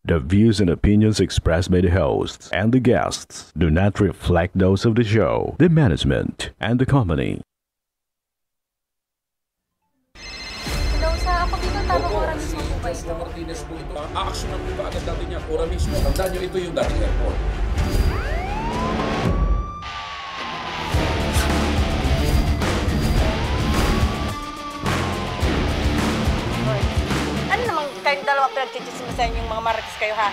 The views and opinions expressed by the hosts and the guests do not reflect those of the show, the management, and the company. Hello, sa ako dito, tamang oras mismo po ba ito? Sa Martinez po ito. Aaksyonan po ba agad natin yan? Ora mismo. Tandaan nyo, ito yung dating airport. Ano naman kayong dalawa pinagchichismisan yung mga marites kayo, ha?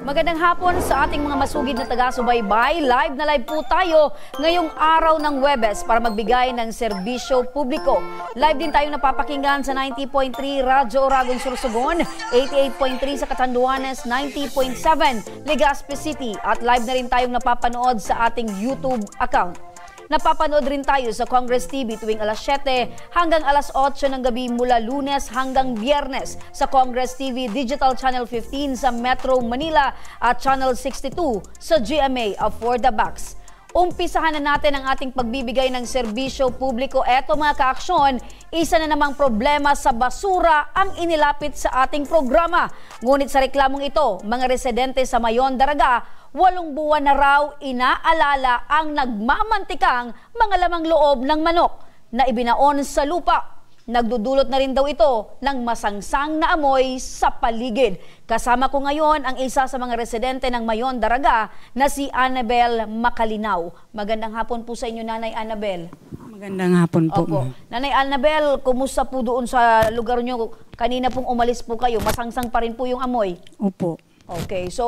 Magandang hapon sa ating mga masugid na taga-subaybay. Live na live po tayo ngayong araw ng Huwebes para magbigay ng serbisyo publiko. Live din tayong napapakinggan sa 90.3 Radyo Oragon Sursogon, 88.3 sa Catanduanes, 90.7 Legazpi City at live na rin tayong napapanood sa ating YouTube account. Napapanood rin tayo sa Congress TV tuwing alas 7 hanggang alas 8 ng gabi mula Lunes hanggang Biyernes sa Congress TV Digital Channel 15 sa Metro Manila at Channel 62 sa GMA For the Box. Umpisahan na natin ang ating pagbibigay ng serbisyo publiko. Eto mga kaaksyon, isa na namang problema sa basura ang inilapit sa ating programa. Ngunit sa reklamong ito, mga residente sa Mayon, Daraga, 8 buwan na raw inaalala ang nagmamantikang mga lamang loob ng manok na ibinaon sa lupa. Nagdudulot na rin daw ito ng masangsang na amoy sa paligid. Kasama ko ngayon ang isa sa mga residente ng Mayon, Daraga na si Annabel Macalinaw. Magandang hapon po sa inyo, Nanay Annabel. Magandang hapon po. Opo. Nanay Annabel, kumusta po doon sa lugar nyo? Kanina pong umalis po kayo, masangsang pa rin po yung amoy. Opo. Okay, so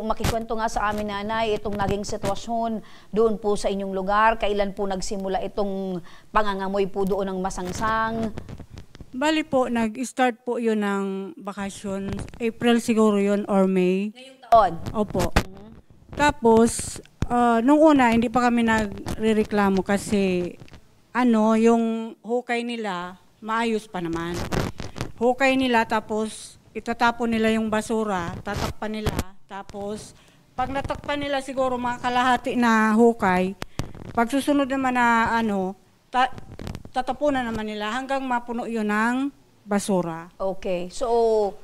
makikwento nga sa amin, Nanay, itong naging sitwasyon doon po sa inyong lugar. Kailan po nagsimula itong pangangamoy po doon ng masangsang? Bali po, nag-start po yun ng bakasyon. April siguro yun or May. Ngayong taon? Opo. Tapos, nung una, hindi pa kami nagre-reklamo kasi yung hukay nila, maayos pa naman. Hukay nila tapos itatapon nila yung basura, tatakpan nila. Tapos, pag natakpan nila siguro mga kalahati na hukay, pag susunod naman na tatapunan naman nila hanggang mapuno yun ng basura. Okay, so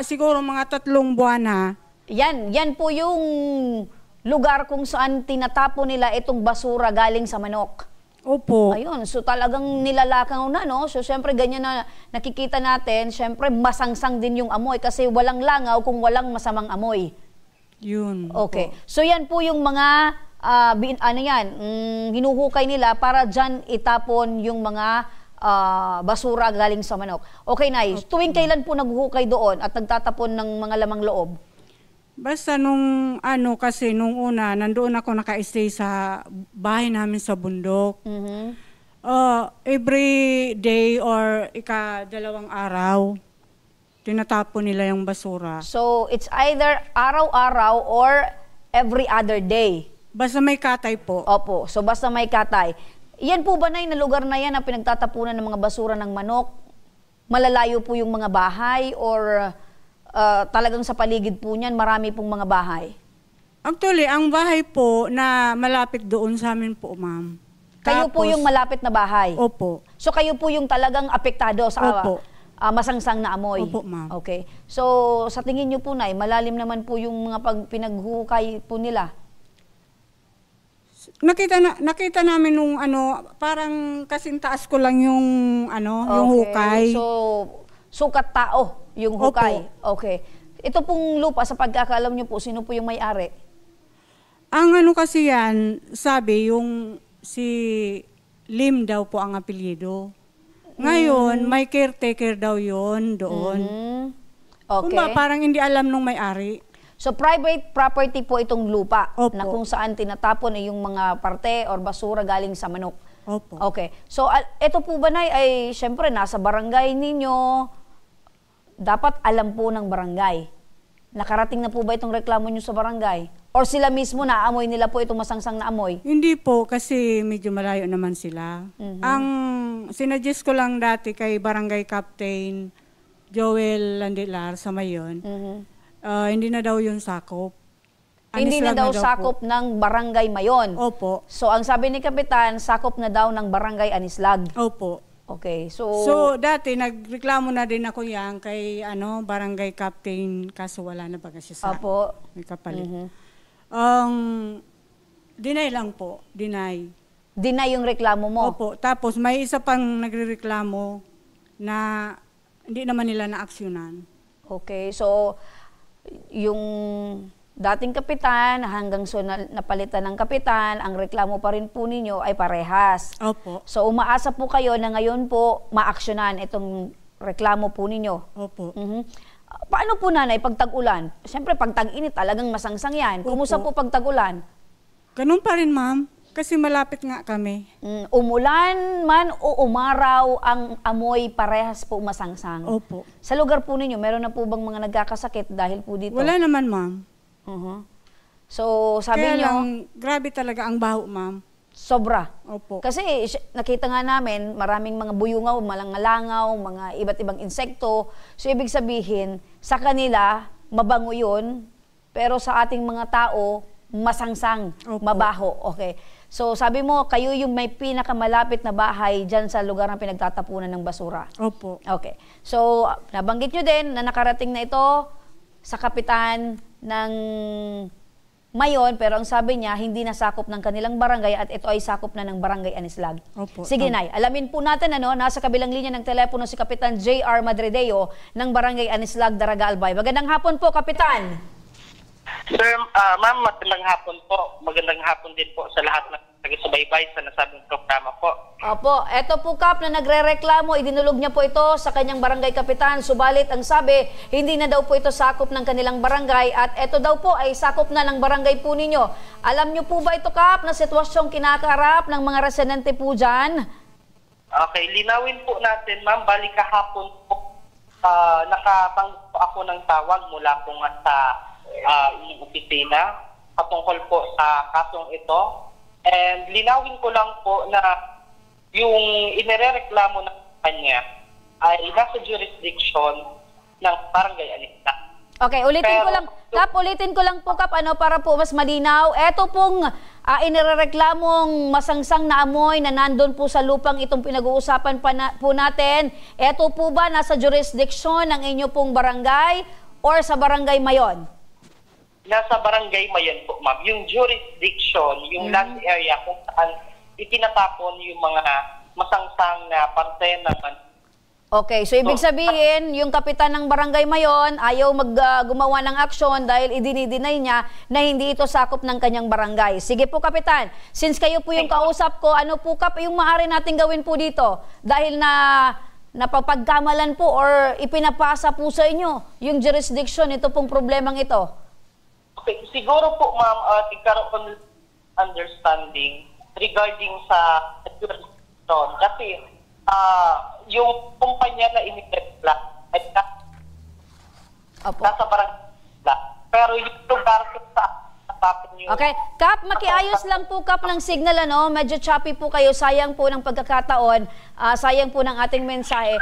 Siguro mga 3 buwan na. yan po yung lugar kung saan tinatapon nila itong basura galing sa manok. Opo. Ayun, so talagang nilalakaw na, no? So, syempre, ganyan na nakikita natin, syempre, masangsang din yung amoy kasi walang langaw kung walang masamang amoy. Yun. Okay. So, yan po yung mga, hinuhukay nila para dyan itapon yung mga basura galing sa manok. Okay, Nay. Tuwing kailan po naghuhukay doon at nagtatapon ng mga lamang loob? Basta kasi nung una, nandoon ako naka-stay sa bahay namin sa bundok. Every day or ika-2 araw, tinatapon nila yung basura. So, it's either araw-araw or every other day? Basta may katay po. Opo. So, basta may katay. Yan po ba, Nay, na lugar na yan na pinagtatapunan ng mga basura ng manok? Malalayo po yung mga bahay or talagang sa paligid po niyan, marami pong mga bahay? Actually, ang bahay po na malapit doon sa amin po, ma'am. Kayo po yung malapit na bahay? Opo. So kayo po yung talagang apektado sa masangsang na amoy? Opo, ma'am. Okay. So sa tingin niyo po, Nay, malalim naman po yung mga pinaghukay po nila? Nakita namin nung parang kasing taas ko lang yung yung hukay. So sukat tao yung hukay. Opo. Okay. Ito pong lupa, sa pagkakaalam niyo po, sino po yung may-ari? Ang kasi yan, sabi, yung si Lim daw po ang apelyido. Ngayon, may caretaker daw yon doon. Okay. Kumba, parang hindi alam nung may-ari. So private property po itong lupa Opo. na kung saan tinatapon ay yung mga parte or basura galing sa manok. Opo. Okay. So ito po ba Nay, ay syempre nasa barangay ninyo, dapat alam po ng barangay. Nakarating na po ba itong reklamo nyo sa barangay? Or sila mismo naamoy nila po itong masangsang na amoy? Hindi po, kasi medyo malayo naman sila. Ang sinuggest ko lang dati kay Barangay Captain Joel Landilar sa Mayon, hindi na daw yun sakop. Hindi na Anislag daw po. sakop ng barangay Mayon. Opo. So ang sabi ni Kapitan, sakop na daw ng barangay Anislag. Opo. Okay. So, dati, nagreklamo na din ako yan kay Barangay Captain, kaso wala na baga siya sa Opo. may kapalit. Deny lang po, deny. Deny yung reklamo mo. Opo, tapos may isa pang nagrereklamo na hindi naman nila na-aksyonan. Okay, so yung dating kapitan hanggang so napalitan ng kapitan, ang reklamo pa rin po ninyo ay parehas. Opo. So umaasa po kayo na ngayon po maaksyonan itong reklamo po ninyo. Opo. Paano po nanay pag tag-ulan? Siyempre pag tag-init talagang masangsang yan. Kumusta po Opo. pag tag-ulan? Ganun pa rin, ma'am. Kasi malapit nga kami. Umulan man o umaraw, ang amoy parehas po masangsang. Opo. Sa lugar po ninyo, meron na po bang mga nagkakasakit dahil po dito? Wala naman, ma'am. So, sabi Kaya nyo, lang, grabe talaga ang baho, ma'am. sobra. Opo. Kasi nakita nga namin, maraming mga buyungaw, malangalangaw, mga iba't ibang insekto. So, ibig sabihin, sa kanila, mabango yun, pero sa ating mga tao, masangsang, Opo. mabaho. Okay. So, sabi mo, kayo yung may pinakamalapit na bahay dyan sa lugar ng pinagtatapunan ng basura. Opo. Okay. So, nabanggit nyo din na nakarating na ito sa kapitan ng Mayon, pero ang sabi niya, hindi na sakop ng kanilang barangay at ito ay sakop na ng barangay Anislag. Opo. Sige, Nay. Alamin po natin, nasa kabilang linya ng telepono si Kapitan J.R. Madrideo ng barangay Anislag, Daraga, Albay. Magandang hapon po, Kapitan. Sir, ma'am, magandang hapon po. Magandang hapon din po sa lahat ng taga-subaybay sa nasabing programa po. Opo, eto po Kap na nagre-reklamo, idinulog niya po ito sa kanyang barangay kapitan, subalit ang sabi, hindi na daw po ito sakop ng kanilang barangay at eto daw po ay sakop na ng barangay po ninyo. Alam niyo po ba ito Kap na sitwasyong kinakaharap ng mga residente po dyan? Okay, linawin po natin, ma'am. Bali kahapon po, nakatanggap po ako ng tawag mula po nga sa inyong opisina patungkol po sa kasong ito. And linawin ko lang po na yung inirereklamo ng kanya ay nasa jurisdiction ng barangay Anislag. Okay, ulitin ko Pero, lang. Kap, ulitin ko lang po Kap para po mas malinaw. Eto pong inirereklamong masangsang na amoy na nandun po sa lupang itong pinag-uusapan po natin. Eto po ba nasa jurisdiction ng inyo pong barangay or sa barangay Mayon? Nasa barangay Mayon po, ma'am. Yung jurisdiction, yung land area kung saan itinatapon yung mga masangsang na parte ng... Okay, so ibig sabihin, yung kapitan ng barangay Mayon ayaw gumawa ng aksyon dahil idinideny niya na hindi ito sakop ng kanyang barangay. Sige po, Kapitan. Since kayo po yung kausap ko, ano po, Kap, yung maaari natin gawin po dito? Dahil na napapagkamalan po or ipinapasa po sa inyo yung jurisdiction, ito pong problemang ito. Okay, siguro po, ma'am, tigkaroon understanding regarding sa jurisdiction. Kasi yung kumpanya na initekla ay nasa barangay. Pero yung lugar kung saan natapon yung... Okay, Kap, makiayos lang po Kap ng signal, medyo choppy po kayo, sayang po ng pagkakataon, sayang po ng ating mensahe.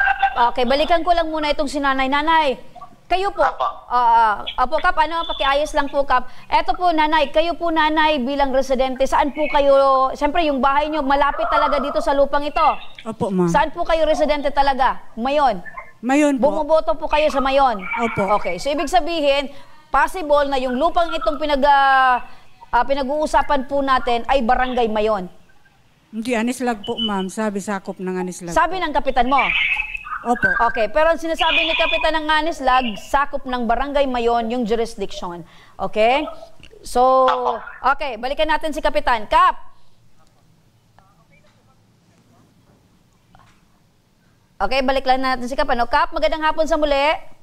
Okay, balikan ko lang muna itong si Nanay. Kayo po, Apo Kap, pakiayos lang po Kap. Eto po Nanay, kayo po Nanay bilang residente, saan po kayo, siyempre yung bahay nyo malapit talaga dito sa lupang ito. Opo, ma'am. Saan po kayo residente talaga? Mayon? Mayon po. Bumoboto po kayo sa Mayon? Opo. Okay, so ibig sabihin, possible na yung lupang itong pinag-uusapan po natin ay barangay Mayon. Hindi, Anislag po, ma'am. Sabi sakop ng Anislag. Sabi ng kapitan mo? Opo. Okay, pero ang sinasabi ni Kapitan ng Anislag, sakop ng barangay Mayon yung jurisdiction. Okay? So, okay, balikan natin si Kapitan. Kap! Okay, balik lang natin si Kap. Ano? Kap, magandang hapon sa muli.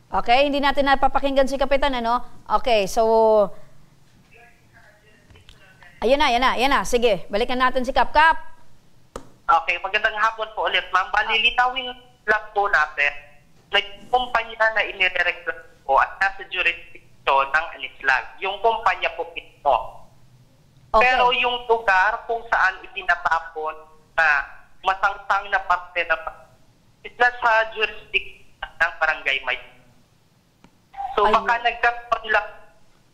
Okay, hindi natin napapakinggan si Kapitan, ano? Okay, so... Ayun na. Sige, balikan natin si Kap. Kap! Okay, magandang hapon po ulit, ma'am. Balilitawin lang po natin na yung kumpanya na inireklamo po at nasa jurisdiction ng Anislag. Yung kumpanya po ito. Okay. Pero yung lugar kung saan itinatapon na masangsang na parte na isla sa jurisdiction ng Barangay May. So Ayun. baka nagkakaroon lang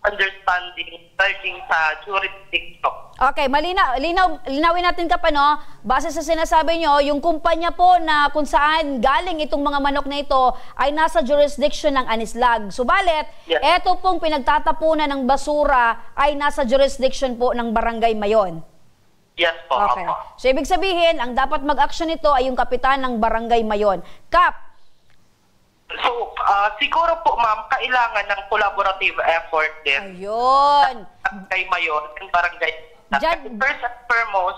understanding regarding sa jurisdiction. Okay, linawin natin Kap, ano? Base sa sinasabi nyo, yung kumpanya po na kung saan galing itong mga manok na ito ay nasa jurisdiction ng Anislag. Subalit, Yes. eto pong pinagtatapunan ng basura ay nasa jurisdiction po ng Barangay Mayon. Yes po, Okay. opo. So, ibig sabihin, ang dapat mag-action nito ay yung kapitan ng Barangay Mayon. Kap, So, siguro po ma'am, kailangan ng collaborative effort din. ayun. Barangay Mayon and Barangay. Diyan- First and foremost,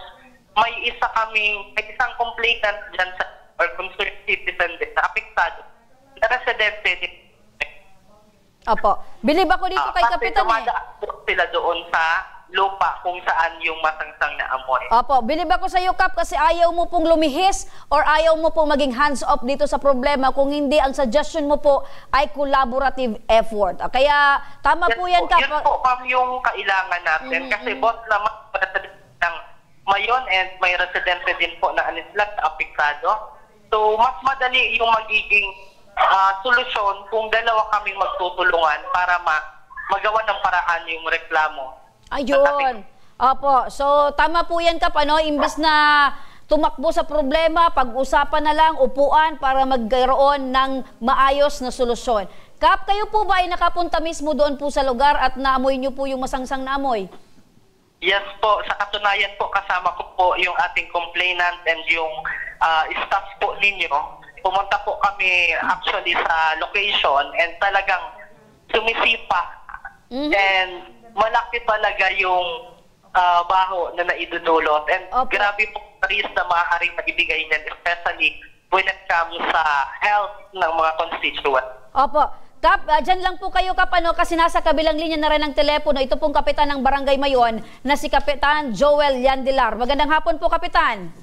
may isang complainant dyan sa, or concerned citizen din na apektado na residente din. Opo. Bilib ako dito kay Kasi kapitan eh. dumadaan po sila doon sa lupa kung saan yung masangsang na amoy. Opo, bilib ako sa iyo, Kap, kasi ayaw mo pong lumihis or ayaw mo pong maging hands-off dito sa problema. Kung hindi, ang suggestion mo po ay collaborative effort. Kaya, tama po yan, Kap. Yan po ma'am yung kailangan natin kasi both naman residente ng Mayon and may residente din po na Anislag na apektado. So, mas madali yung magiging solusyon kung dalawa kaming magtutulungan para magawa ng paraan yung reklamo. Ayun. Opo. So, tama po yan, Kap. Ano? Imbes na tumakbo sa problema, pag-usapan na lang, upuan para magkaroon ng maayos na solusyon. Kap, kayo po ba ay nakapunta mismo doon po sa lugar at naamoy nyo po yung masangsang na amoy? Yes po, sa katunayan po kasama ko po yung ating complainant and yung staff po ninyo. Pumunta po kami actually sa location and talagang sumisipa. And malaki talaga yung baho na naidudulot. And Opo. grabe po ang risk na maaaring maibigay niyan, especially when it comes sa health ng mga constituents. Opo. Kap, dyan lang po kayo, Kap, ano, kasi nasa kabilang linya na rin ng telepono. Ito pong kapitan ng Barangay Mayon na si Kapitan Joel Yandilar. Magandang hapon po, Kapitan.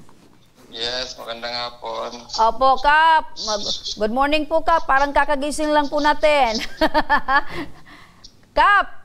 Yes, magandang hapon. Opo, Kap. Good morning po, Kap. Parang kakagising lang po natin. Kap.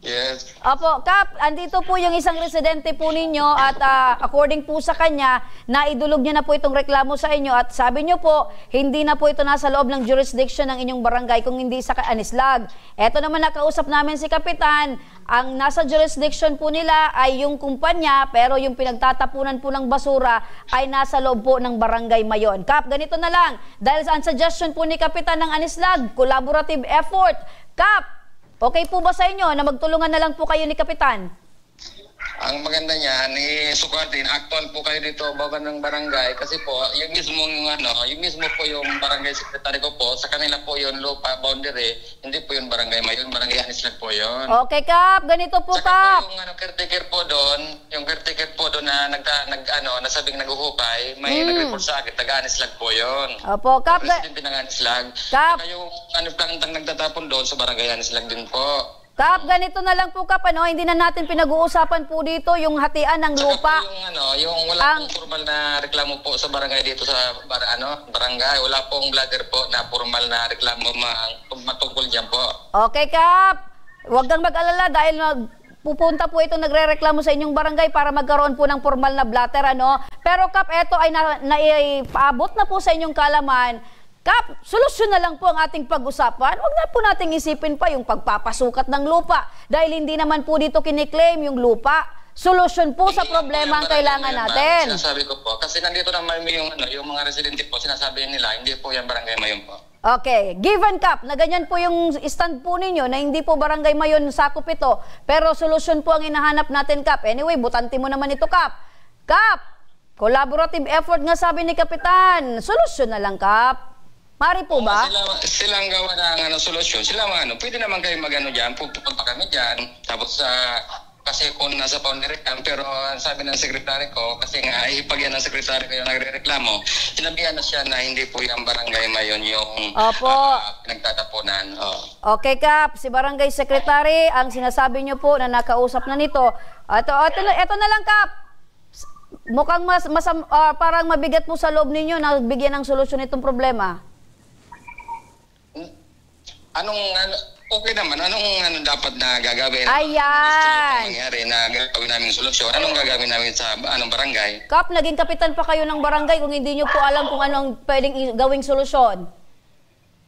Yes. Opo, Kap, andito po yung isang residente po ninyo at according po sa kanya, naidulog niya na po itong reklamo sa inyo at sabi niyo po, hindi na po ito nasa loob ng jurisdiction ng inyong barangay kung hindi sa Anislag. Eto naman nakausap namin si Kapitan, ang nasa jurisdiction po nila ay yung kumpanya pero yung pinagtatapunan po ng basura ay nasa loob po ng Barangay Mayon. Kap, ganito na lang, dahil ang suggestion po ni Kapitan ng Anislag, collaborative effort. Kap, okay po ba sa inyo na magtulungan na lang po kayo ni Kapitan? Ang maganda niyan, sukatin, actual po kayo dito, baban ng barangay, kasi po, yung mismo po yung barangay secretary ko po, sa kanila po yung lupa boundary, hindi po yung barangay Mayon, barangay Anislag po yun. Okay, Kap, ganito po, Saka Kap. po yung caretaker po doon na nasabing naguhukay, may nag-report sa akin, taga-Anislag po yun. Opo, Kap. Presidente ng Anislag. Kap. Saka yung nagtatapon doon sa barangay Anislag din po. Kap, ganito na lang po, Kap, ano, hindi na natin pinag-uusapan po dito yung hatian ng Saka lupa. po yung wala pong formal na reklamo po sa barangay dito sa barangay. Wala pong vlogger po na formal na reklamo matungkol dyan po. Okay, Kap. Huwag kang mag-alala dahil pupunta po ito nagre-reklamo sa inyong barangay para magkaroon po ng formal na blatter, ano. Pero, Kap, ito ay naipaabot na po sa inyong kalaman. Kap, solusyon na lang po ang ating pag-usapan. Huwag na po nating isipin pa yung pagpapasukat ng lupa. Dahil hindi naman po dito kiniklaim yung lupa. Solusyon po sa Hindi problema ang po yung kailangan barangay Mayon, natin. ma'am. Sinasabi ko po. Kasi nandito naman yung mga residente po, sinasabi nila, hindi po yung barangay Mayon po. Okay, given, Kap, na ganyan po yung stand po ninyo na hindi po Barangay Mayon sakop ito. Pero solusyon po ang hinahanap natin, Kap. Anyway, butanti mo naman ito, Kap. Kap, collaborative effort nga sabi ni Kapitan. Solusyon na lang, Kap. Mari po ba? Silang gawa ng solusyon. Sila pwede naman kayo mag-ano dyan, pupunta kami dyan. Tapos kasi kung nasa boundary camp, pero ang sabi ng sekretary ko, kasi nga ipag yan ng sekretary ko yung nagre-reklamo, sinabihan na siya na hindi po yung barangay mayon yung pinagtatapunan. Okay, Kap, si Barangay Secretary, ang sinasabi niyo po na nakausap na nito. Ito na lang, Kap. Mukhang parang mabigat po sa loob ninyo na bigyan ng solusyon itong problema. Okay naman, anong dapat na gagawin? Ayan! Gusto mangyari na gagawin namin solusyon. Anong gagawin namin sa barangay? Kap, naging kapitan pa kayo ng barangay kung hindi nyo po alam kung anong pwedeng gawing solusyon.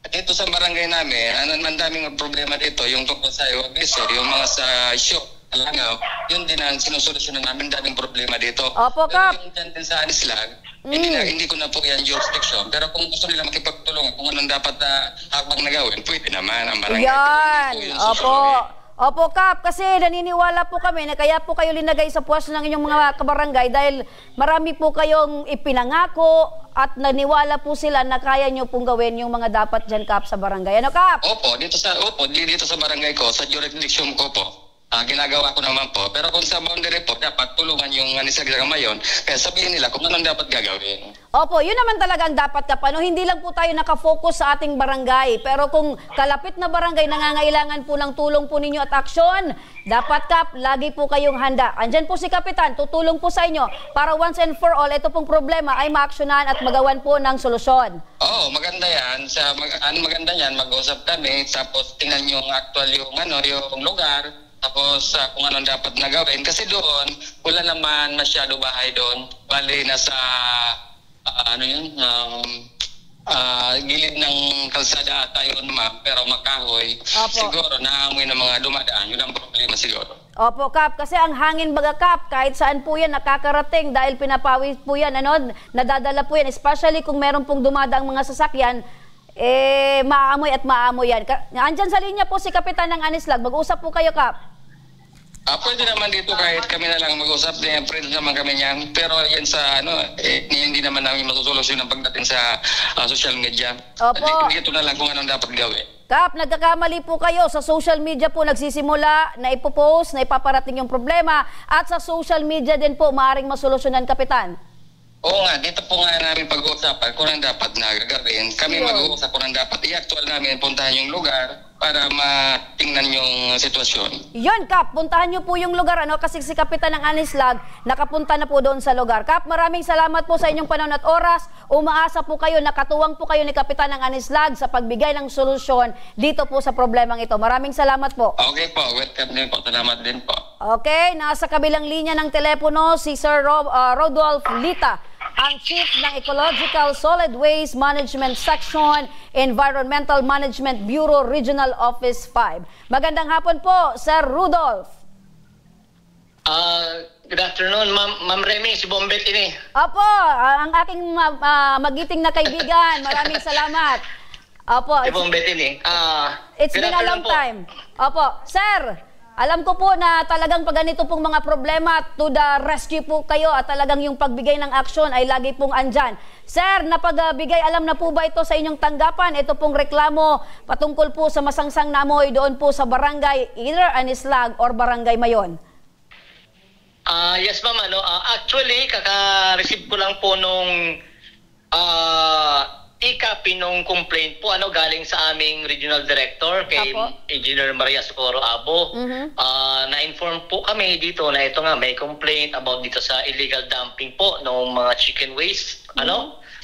Dito sa barangay namin, ang daming problema dito, yung tungkol sa yung mga sa show, Langaw, yun din ang sinusolusyonan namin, daming problema dito. Opo, Kap. Pero yung dyan din sa Anislag, hindi ko na po yan jurisdiction. Pero kung gusto nila makipagtulungan, kung anong dapat na hakbang na gawin, pwede naman ang barangay. Yan, opo, Kap, kasi naniniwala po kami na kaya po kayo linagay sa puwesto ng inyong mga kabarangay dahil marami po kayong ipinangako at naniwala po sila na kaya nyo pong gawin yung mga dapat dyan, Kap, sa barangay. Ano, Kap? Opo, dito sa barangay ko, sa jurisdiction ko po. Ginagawa ko naman po. Pero kung sa boundary po, dapat tulungan yung Anislag Mayon. Kaya sabihin nila kung anong dapat gagawin. Opo, yun naman talaga ang dapat, Kap. Hindi lang po tayo nakafocus sa ating barangay. Pero kung kalapit na barangay nangangailangan po ng tulong po ninyo at aksyon, dapat, Kap, lagi po kayong handa. Andyan po si Kapitan, tutulong po sa inyo para once and for all, ito pong problema ay maaksyonan at magawan po ng solusyon. Maganda yan. Maganda yan, mag-usap kami, tapos tingnan yung actual yung lugar. Tapos kung anong dapat na gawin. Kasi doon, wala naman masyado bahay doon. Bali, nasa, gilid ng kalsada ata yun, pero makahoy. Opo. Siguro, naamoy ng mga dumadaan. Yun ang problema siguro. Opo, Kap, kasi ang hangin baga, Kap, kahit saan po yan nakakarating dahil pinapawis po yan, nadadala po yan. Especially kung meron pong dumadaang mga sasakyan, maamoy at maamoy yan. Andyan sa linya po si Kapitan ng Anislag. Mag-usap po kayo, Kap. Pwede naman dito kahit kami na lang mag-usap, friends naman kami niyan. Pero yan sa hindi naman namin masusolusyon ang pagdating sa social media. Opo. Dito na lang kung anong dapat gawin. Kap, nagkakamali po kayo. Sa social media po nagsisimula na ipopost, na ipaparating yung problema. At sa social media din po maaaring masolusyonan, Kapitan. Oo nga, dito po nga namin pag-uusapan kung ang dapat na gagawin. Kami mag-uusap kung ang dapat i-actual namin, puntahan yung lugar para matingnan yung sitwasyon. Yun, Kap, puntahan nyo po yung lugar, kasi si Kapitan ng Anislag, nakapunta na po doon sa lugar. Kap, maraming salamat po sa inyong panahon at oras. Umaasa po kayo, nakatuwang po kayo ni Kapitan ng Anislag sa pagbigay ng solusyon dito po sa problemang ito. Maraming salamat po. Okay po, welcome din po. Salamat din po. Okay, nasa kabilang linya ng telepono si Sir Rodolph Lita, ang Chief ng Ecological Solid Waste Management Section, Environmental Management Bureau, Regional Office 5. Magandang hapon po, Sir Rudolph. Good afternoon, Ma'am Remy, si Bombet ini. Opo, ang aking magiting na kaibigan. Maraming salamat. Opo. Si Bombet ini. It's been a long time. Opo, Sir. Alam ko po na talagang pag ganito pong mga problema, to the rescue po kayo at talagang yung pagbigay ng aksyon ay lagi pong andyan. Sir, napagbigay, alam na po ba ito sa inyong tanggapan? Ito pong reklamo patungkol po sa masangsang na amoy doon po sa barangay, either Anislag or Barangay Mayon. Yes, ma'am. Actually, kaka-receive ko lang po nung i-copy nung complaint po galing sa aming regional director kay Engineer Maria Socorro Abo. Na-inform po kami dito na ito nga may complaint about dito sa illegal dumping po ng mga chicken waste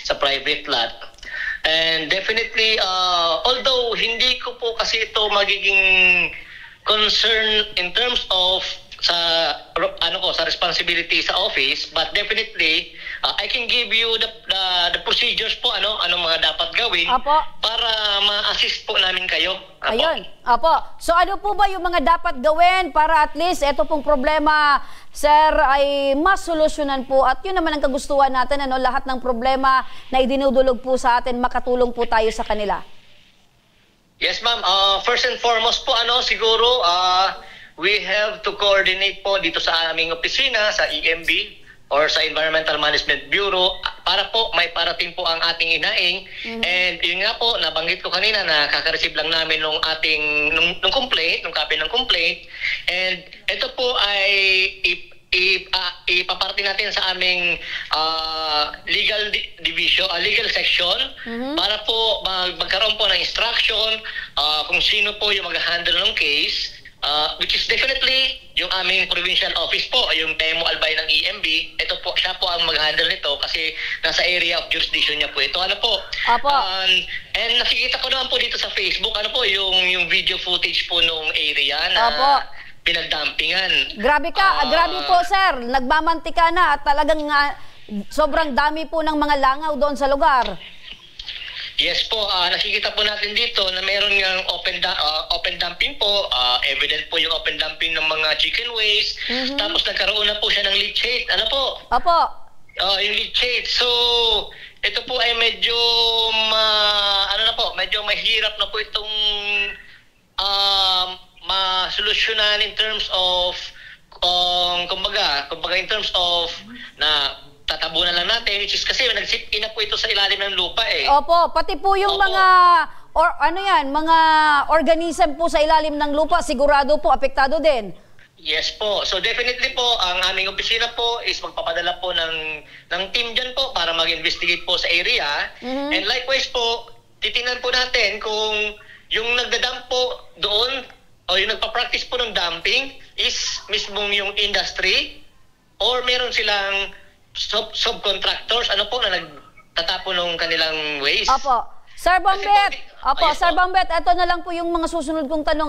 sa private lot. And definitely although hindi ko po kasi ito magiging concern in terms of sa sa responsibility sa office, but definitely I can give you the procedures po anong mga dapat gawin para ma-assist po namin kayo. Ayun. So ano po ba yung mga dapat gawin para at least ito pong problema, Sir, ay masolusyonan po at yun naman ang kagustuhan natin, lahat ng problema na idinudulog po sa atin, makatulong po tayo sa kanila. Yes, ma'am. First and foremost po siguro we have to coordinate po dito sa aming opisina, sa EMB or sa Environmental Management Bureau para po may parating po ang ating inaing. And yun nga po, nabanggit ko kanina na kaka-receive lang namin nung ating nung complaint, nung copy ng complaint. And ito po ay ipaparating natin sa aming legal section para po magkaroon po ng instruction kung sino po yung mag-handle ng case, which is definitely yung aming provincial office po, yung Temo Albay ng EMB. Ito po, siya po ang mag-handle nito kasi nasa area of jurisdiction niya po ito. Ano po? Apo. And nakikita ko naman po dito sa Facebook, ano po, yung video footage po nung area na Apo. pinagdampingan. Grabe po sir, nagmamantika na at talagang sobrang dami po ng mga langaw doon sa lugar. Yes po, nakikita po natin dito na meron ng open dumping po, evident po yung open dumping ng mga chicken waste, tapos nagkaroon na po siya ng leachate. Ano po? Opo. Yung leachate. So, ito po ay medyo medyo mahirap na po itong masolusyonan in terms of kumbaga in terms of na tatabunan lang natin, which is kasi nag-sit-in na po ito sa ilalim ng lupa eh. Opo, pati po yung mga mga organism po sa ilalim ng lupa, sigurado po apektado din. Yes po. So definitely po, ang aming opisina po is magpapadala po ng team dyan po para mag-investigate po sa area. And likewise po, titingnan po natin kung yung nagdadump po doon o yung nagpa-practice po ng dumping is mismong yung industry or meron silang subcontractors na nagtatapon ng kanilang waste. Opo. Sir Bombet, Sir Bombet, ito na lang po yung mga susunod kong tanong.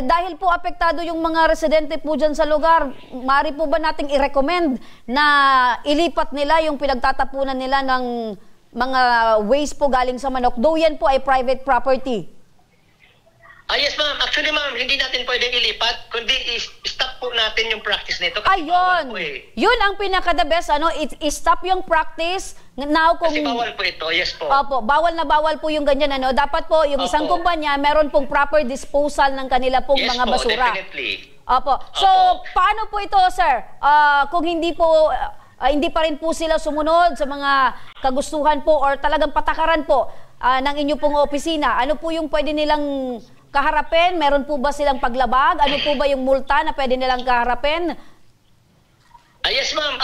Dahil po apektado yung mga residente po dyan sa lugar, maaari po ba nating i-recommend na ilipat nila yung pinagtatapunan nila ng mga waste po galing sa manok? Though yan po ay private property. Yes ma'am, actually ma'am, hindi natin pwedeng ilipat, kundi stop po natin yung practice nito. Ayun, yun ang pinaka-the best, i-stop yung practice. Now, kasi bawal po ito, yes po. Opo, bawal na bawal po yung ganyan, dapat po yung isang kumpanya, meron pong proper disposal ng kanila pong yes mga po, basura. Definitely. Opo, so paano po ito sir, kung hindi po, hindi pa rin po sila sumunod sa mga kagustuhan po or talagang patakaran po ng inyo pong opisina, ano po yung pwede nilang kaharapin? Meron po ba silang paglabag? Ano po ba yung multa na pwede nilang kaharapin? Yes ma'am,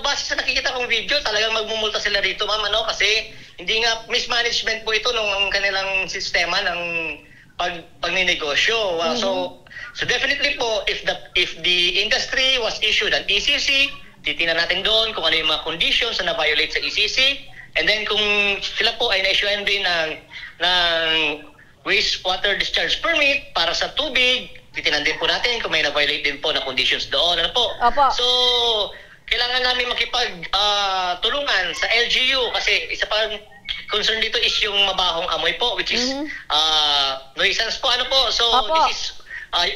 base sa nakikita kong video, talagang magmumulta sila rito ma'am, kasi hindi nga mismanagement po ito ng kanilang sistema ng pagninegosyo. So definitely po, if the industry was issued an ECC, titingnan natin doon kung ano yung mga conditions na na-violate sa ECC, and then kung sila po ay na-issuean din ng wastewater discharge permit para sa tubig, titingnan din po natin kung may na-violate din po na conditions doon. Ano po? Opo. So, kailangan namin makipag-tulungan sa LGU kasi isa pa concern dito is yung mabahong amoy po, which is nuisance po. Ano po? So, this is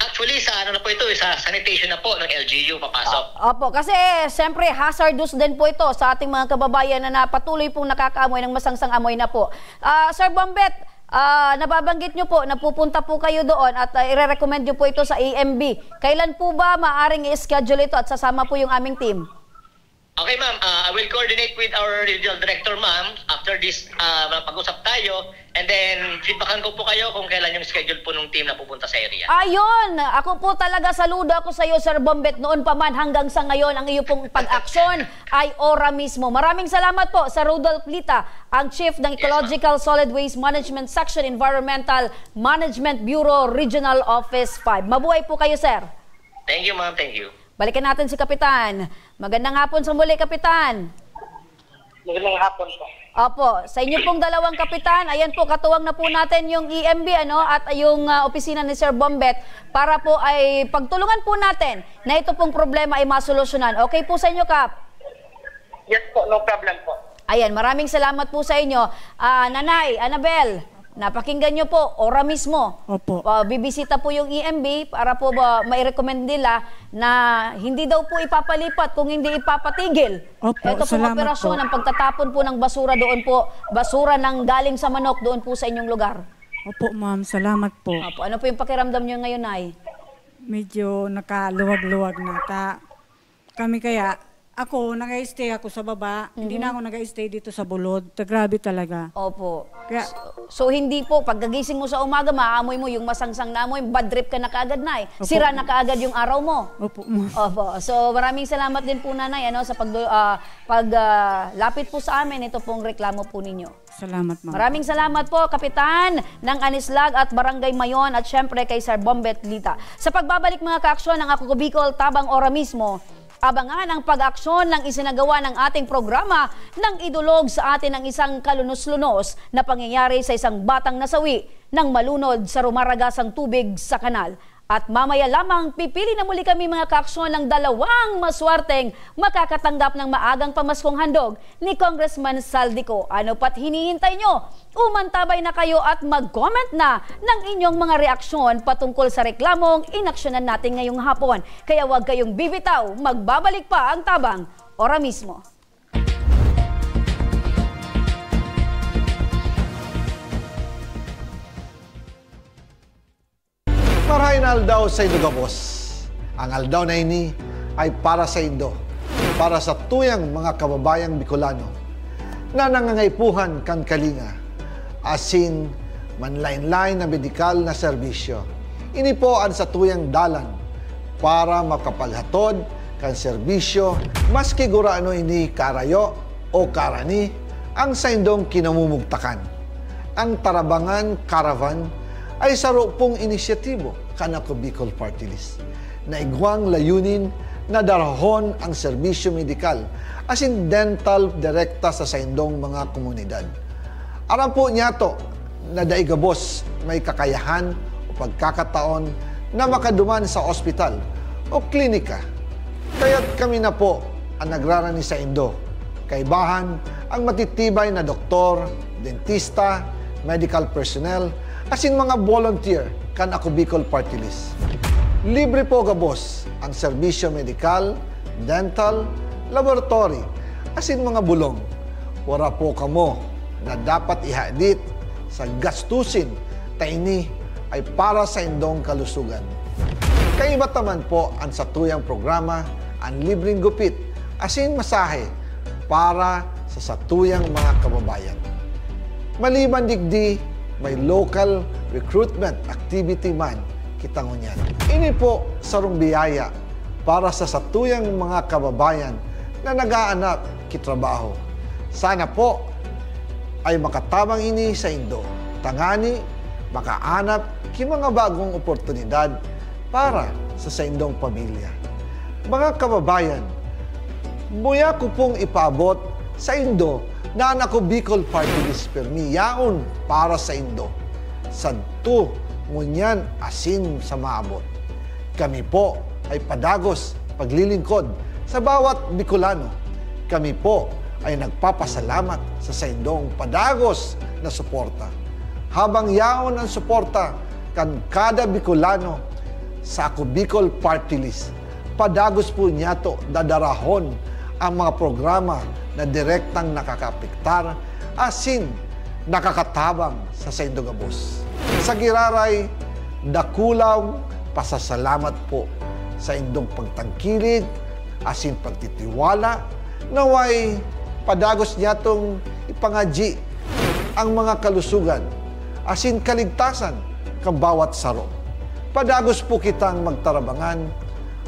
actually sa sa sanitation na po ng LGU papasok. Opo, kasi siyempre hazardous din po ito sa ating mga kababayan na patuloy pong nakakaamoy ng masangsang amoy na po. Sir Bombet, nababanggit nyo po, napupunta po kayo doon at i-recommend nyo po ito sa EMB. Kailan po ba maaring i-schedule ito at sasama po yung aming team? Okay ma'am, I will coordinate with our regional director ma'am after this pag-usap tayo, and then feedbackan ko po kayo kung kailan yung schedule po ng team na pupunta sa area. Ayun! Ako po talaga saludo ako sa iyo Sir Bombet noon pa man hanggang sa ngayon ang iyo pong pag-aksyon ay ora mismo. Maraming salamat po sa Rudolph Lita, ang Chief ng Ecological Solid Waste Management Section Environmental Management Bureau Regional Office 5. Mabuhay po kayo sir. Thank you ma'am, thank you. Balikan natin si Kapitan. Magandang hapon sa muli, Kapitan. Magandang hapon po. Opo, sa inyo pong dalawang kapitan, ayan po, katuwang na po natin yung EMB at yung opisina ni Sir Bombet para po ay pagtulungan po natin na ito pong problema ay masolusyonan. Okay po sa inyo, Kap? Yes po, no problem po. Ayan, maraming salamat po sa inyo. Nanay, Annabel, napakinggan nyo po, ora mismo. Opo. Bibisita po yung EMB para po mai-recommend nila na hindi daw po ipapalipat kung hindi ipapatigil. Opo, ito pong operasyon ng pagtatapon po ng basura doon po, basura ng galing sa manok doon po sa inyong lugar. Opo, ma'am. Salamat po. Opo, ano po yung pakiramdam nyo ngayon, Nay? Medyo nakaluwag-luwag na. Kami kaya, Ako, nag-stay ako sa baba. Hindi na ako nag-stay dito sa Bulod. Grabe talaga. Opo. Kaya, So hindi po, pagkagising mo sa umaga, maamoy mo yung masangsang na amoy, bad trip ka na kaagad na Sira na kaagad yung araw mo. opo. Opo. So maraming salamat din po nanay sa paglapit po sa amin. Ito pong reklamo po ninyo. Salamat, ma'am. Maraming salamat po, Kapitan ng Anislag at Barangay Mayon at syempre kay Sir Bombet Lita. Sa pagbabalik mga kaaksyon ng Ako Bicol, tabang ora mismo, abangan ang pag-aksyon ng isinagawa ng ating programa nang idulog sa atin ang isang kalunos-lunos na pangyayari sa isang batang nasawi nang malunod sa rumaragasang tubig sa kanal. At mamaya lamang pipili na muli kami mga kaaksyon ng dalawang maswerteng makakatanggap ng maagang pamaskong handog ni Congressman Saldico. Ano pat hinihintay nyo? Umantabay na kayo at mag-comment na ng inyong mga reaksyon patungkol sa reklamong inaksyonan natin ngayong hapon. Kaya huwag kayong bibitaw, magbabalik pa ang tabang ora mismo. Marahin aldaw sa Indo Gabos. Ang aldaw na ini ay para sa Indo, para sa tuyang mga kababayang Bicolano na nangangaipuhan kan kalinga, asin manlain-lain na medikal na serbisyo. Ini po ang sa tuyang dalan para makapaghatod kan serbisyo maski guraano ini karayo o karani ang sa Indong kinamumugtakan. Ang Tarabangan Caravan ay saro pong inisyatibo kan Ako Bicol Party List na igwang layunin na darahon ang serbisyo medikal asin dental direkta sa saindong mga komunidad. Aram po niya to na daigabos may kakayahan o pagkakataon na makaduman sa ospital o klinika. Kaya't kami na po ang nagrarani sa Indo. Kaibahan ang matitibay na doktor, dentista, medical personnel, asin mga volunteer kan Ako Bicol Party List. Libre po gabos ang serbisyo medikal, dental, laboratory, asin mga bulong. Wala po kamo na dapat ihadit sa gastusin taini ay para sa indong kalusugan. Kaiba taman po ang satuyang programa ang libreng gupit asin masahe para sa satuyang mga kababayan. Maliban digdi, may local recruitment activity man kita ngunyan. Ini po sarong biyaya para sa satuyang mga kababayan na nag-aanap kitrabaho. Sana po ay makatabang ini sa Indo. Tangani, makaanap ki mga bagong oportunidad para sa Indong pamilya. Mga kababayan, buya ko pong ipaabot sa Indo na ang Ako Bicol Party List permi yaon para sa Indo. Sadto ngunyan asin sa maabot. Kami po ay padagos paglilingkod sa bawat Bicolano. Kami po ay nagpapasalamat sa saindong padagos na suporta. Habang yaon ang suporta kan kada Bicolano sa Ako Bicol Party List, padagos po niya to dadarahon ang mga programa na direktang nakakapiktar asin nakakatabang sa Saindo Gabos. Sa giraray, dakulaw pasasalamat po sa indong pagtangkilig asin pagtitiwala naway padagos niya tong ipangaji ang mga kalusugan asin kaligtasan kang bawat saro. Padagos po kitang magtarabangan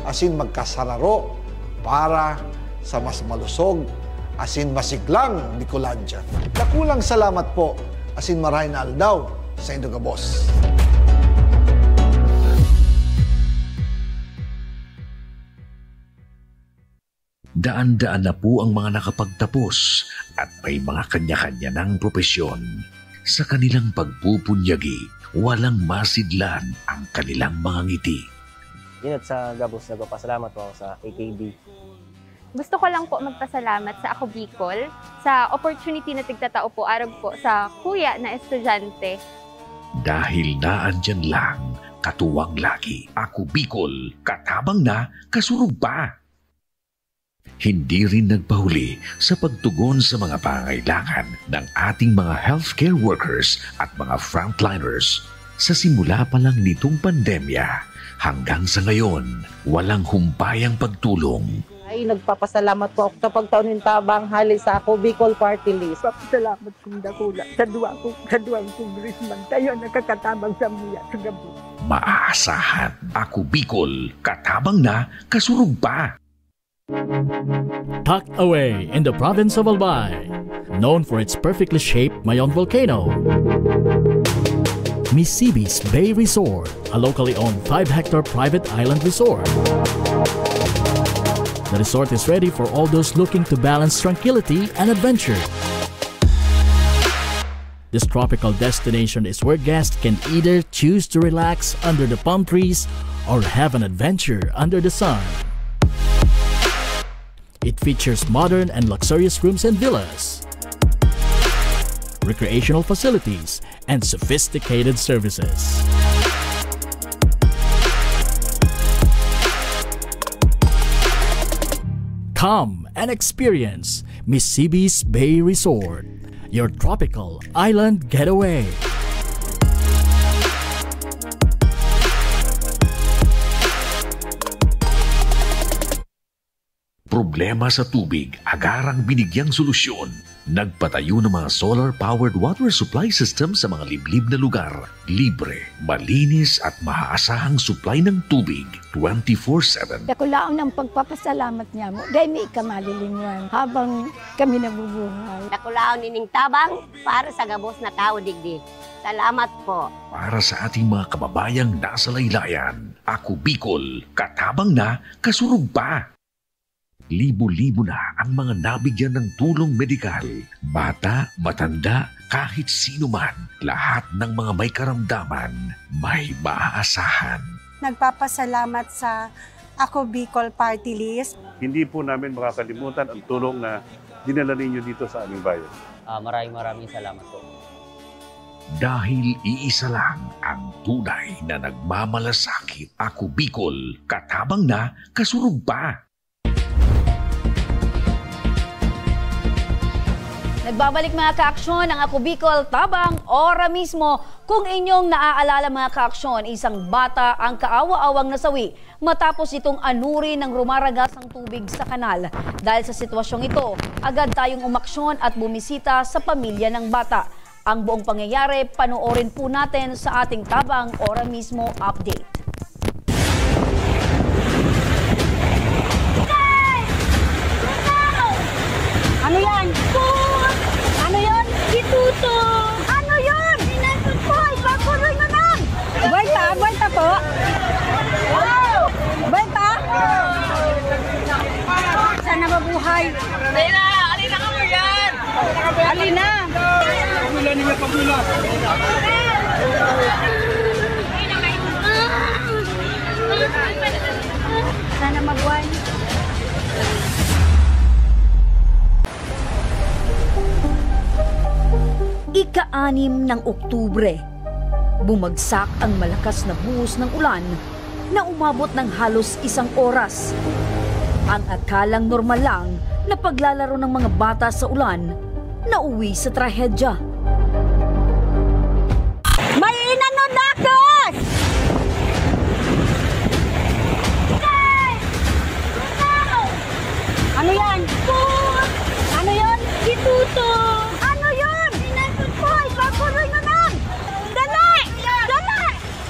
asin magkasararo para sa mas malusog asin masiglang Bicolandia. Dakulang salamat po asin maray na aldaw sa Indo Gabos. Daan-daan na po ang mga nakapagtapos at may mga kanya-kanya ng propesyon. Sa kanilang pagpupunyagi, walang masidlan ang kanilang mga ngiti. Yun at sa Gabos, nagpapasalamat po ako sa AKB. Gusto ko lang po magpasalamat sa Ako Bicol sa opportunity na tigtatao po araw po sa kuya na estudyante. Dahil naandyan lang, katuwang lagi, Ako Bicol, katabang na, kasurog pa. Hindi rin nagpahuli sa pagtugon sa mga pangailangan ng ating mga healthcare workers at mga frontliners. Sa simula pa lang nitong pandemya, hanggang sa ngayon, walang humpayang pagtulong. Ay, nagpapasalamat po ako sa pagtaon ng tabang hali sa ako Bicol Party List. Papasalamat kong dakula sa duwang congressman. Tayo nakakatabang sa muya sa gabi. Maaasahan, Ako Bicol, katabang na, kasurug pa. Tucked away in the province of Albay, known for its perfectly shaped Mayon volcano, Misibis Bay Resort, a locally owned 5-hectare private island resort. The resort is ready for all those looking to balance tranquility and adventure. This tropical destination is where guests can either choose to relax under the palm trees or have an adventure under the sun. It features modern and luxurious rooms and villas, recreational facilities, and sophisticated services. Come and experience Misibis Bay Resort, your tropical island getaway. Problema sa tubig, agarang binigyang solusyon. Nagpatayo ng mga solar-powered water supply system sa mga liblib na lugar. Libre, malinis at maaasahang supply ng tubig 24/7. Dakulaon ang pagpapasalamat niya mo. Dahil may ikamalilinguan habang kami nabubuhay. Dakulaon nining tabang para sa gabos na tao digdi. Salamat po. Para sa ating mga kababayang nasa laylayan, Ako Bicol, katabang na, kasurug pa. Libo-libo na ang mga nabigyan ng tulong medikal. Bata, matanda, kahit sino man, lahat ng mga may karamdaman, may maaasahan. Nagpapasalamat sa Ako Bicol Party List. Hindi po namin makakalimutan ang tulong na dinala ninyo dito sa aming bayan. Maraming salamat po. Dahil iisa lang ang tunay na nagmamalasakit. Ako Bicol, katabang na, kasurug pa. Nagbabalik mga kaaksyon ang Ako Bicol tabang ora mismo. Kung inyong naaalala mga kaaksyon, isang bata ang kaawa-awang nasawi matapos itong anuri ng rumaragasang tubig sa kanal. Dahil sa sitwasyong ito, agad tayong umaksyon at bumisita sa pamilya ng bata. Ang buong pangyayari, panoorin po natin sa ating tabang ora mismo update. Ano yan? Ano yan? Ituto! Ano yan? Sinasot po! Ipapuloy mo lang! Baita po! Wow! Baita! Sana mabuhay! Alina! Alina ka mo yan! Alina! Pagula niyo, pagula! Sana mabuhay! Ika-6 ng Oktubre, bumagsak ang malakas na buhos ng ulan na umabot ng halos 1 oras. Ang akalang normal lang na paglalaro ng mga bata sa ulan, nauwi sa trahedya. May inanod akos! Ano yan? Ano yan? Ituto! Ano yan? Sinasot po! Ipapuloy mo lang! Dali! Dali!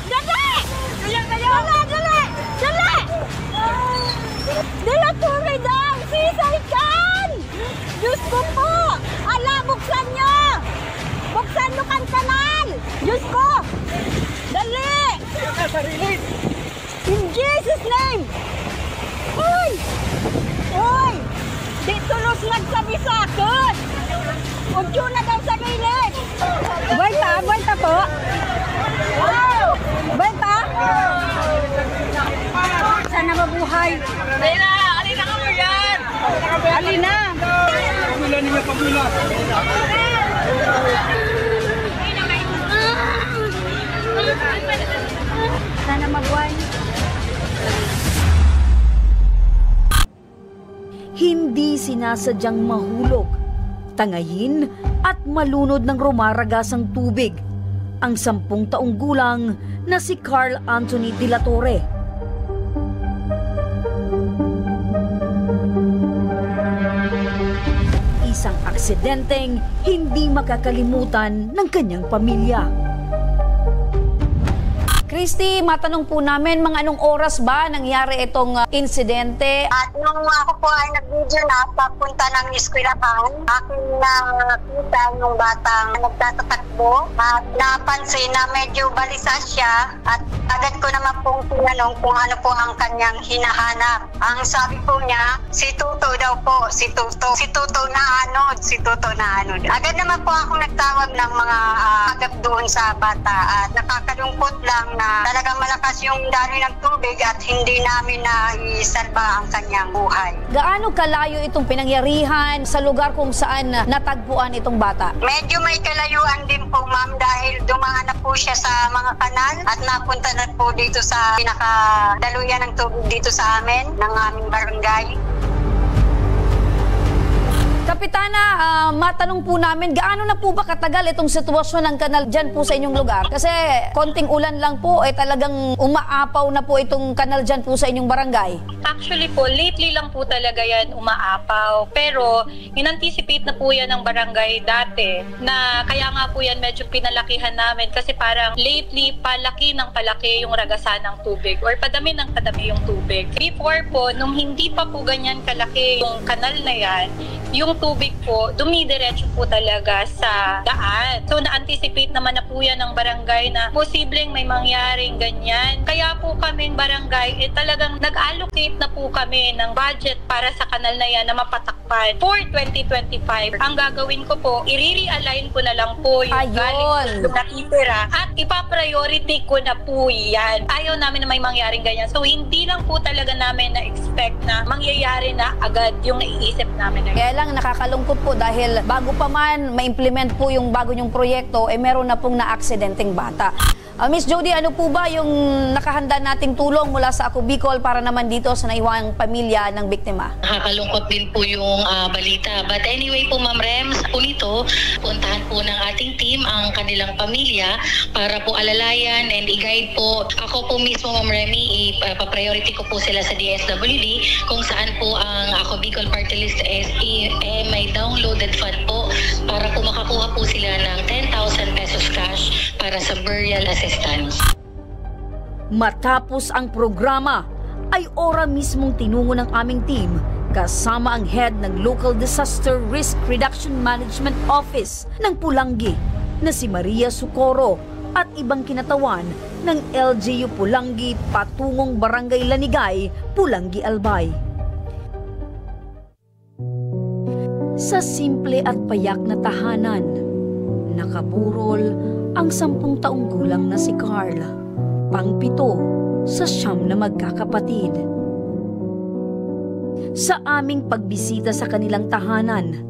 Dali! Dali! Dali! Dila turi daw! Sisay kan! Diyos ko po! Ala, buksan nyo! Buksan nyo kan kanal! Diyos ko! Dali! In Jesus' name! Uy! Uy! Di tulos nagsabi sa akin! Udyo na daw sa gilid! Baita po! Wow! Baita! Sana mabuhay! Alina! Alina ka mo yan! Alina! Pagula niyo, pagula! Sana mabuhay! Hindi sinasadyang mahulog, tangayin at malunod ng rumaragasang tubig ang 10 taong gulang na si Carl Anthony de la Torre. isang aksidenteng hindi makakalimutan ng kanyang pamilya. Christy, matanong po namin, mga anong oras ba nangyari itong insidente? At nung ako po ay nag-video na papunta ng eskwelahan, aking nakita yung batang nagtatakbo at napansin na medyo balisa siya at agad ko naman pong tinanong kung ano po ang kanyang hinahanap. Ang sabi po niya, si Tuto daw po, si Tuto. Si Tuto na anod, si Tuto na anod. Agad naman po akong nagtawag ng mga agap doon sa bata at nakakalungkot lang na talagang malakas yung daloy ng tubig at hindi namin na isalba ang kanyang buhay. Gaano kalayo itong pinangyarihan sa lugar kung saan natagpuan itong bata? Medyo may kalayuan din po, ma'am, dahil dumaan na po siya sa mga kanal at napunta na po dito sa pinakadaluyan ng tubig dito sa amin, ng aming barangay. Kapitana, matanong po namin, gaano na po ba katagal itong sitwasyon ng kanal dyan po sa inyong lugar? Kasi konting ulan lang po, talagang umaapaw na po itong kanal dyan po sa inyong barangay. Actually po, lately lang po talaga yan umaapaw. Pero, in-anticipate na po yan ng barangay dati na kaya nga po yan medyo pinalakihan namin kasi parang lately palaki ng palaki yung ragasan ng tubig or padami ng padami yung tubig. Before po, nung hindi pa po ganyan kalaki yung kanal na yan, yung tubig po, dumidiretso po talaga sa daan. So, na-anticipate naman na po yan ng barangay na posibleng may mangyaring ganyan. Kaya po kaming barangay, talagang nag-allocate na po kami ng budget para sa kanal na yan na mapatakpan for 2025. Ang gagawin ko po, i-realign ko na lang po yung galing natitira at ipa-priority ko na po yan. Ayaw namin na may mangyaring ganyan. So, hindi lang po talaga namin na-expect na mangyayari na agad yung naiisip namin. Kaya lang nakakalungkot po dahil bago pa man ma-implement po yung bago nyong proyekto, meron na pong na-aksidenteng bata. Miss Jody, ano po ba yung nakahanda nating tulong mula sa Ako Bicol para naman dito sa naiwang pamilya ng biktima? Nakakalungkot din po yung balita. But anyway po, Ma'am Rems, po nito, puntahan po ng ating team ang kanilang pamilya para po alalayan and i-guide po. Ako po mismo, Ma'am Remy, ipa-priority ko po sila sa DSWD kung saan po ang Ako Bicol Party List is may downloaded fund po para po makakuha po sila ng 10,000 pesos cash para sa burial assistance. Matapos ang programa, ay ora mismong tinungo ng aming team kasama ang head ng Local Disaster Risk Reduction Management Office ng Pulangi na si Maria Socorro at ibang kinatawan ng LGU Pulangi patungong Barangay Lanigay, Pulangi, Albay. Sa simple at payak na tahanan, nakaburol ang 10 taong gulang na si Carl, pang-7 sa 9 na magkakapatid. Sa aming pagbisita sa kanilang tahanan,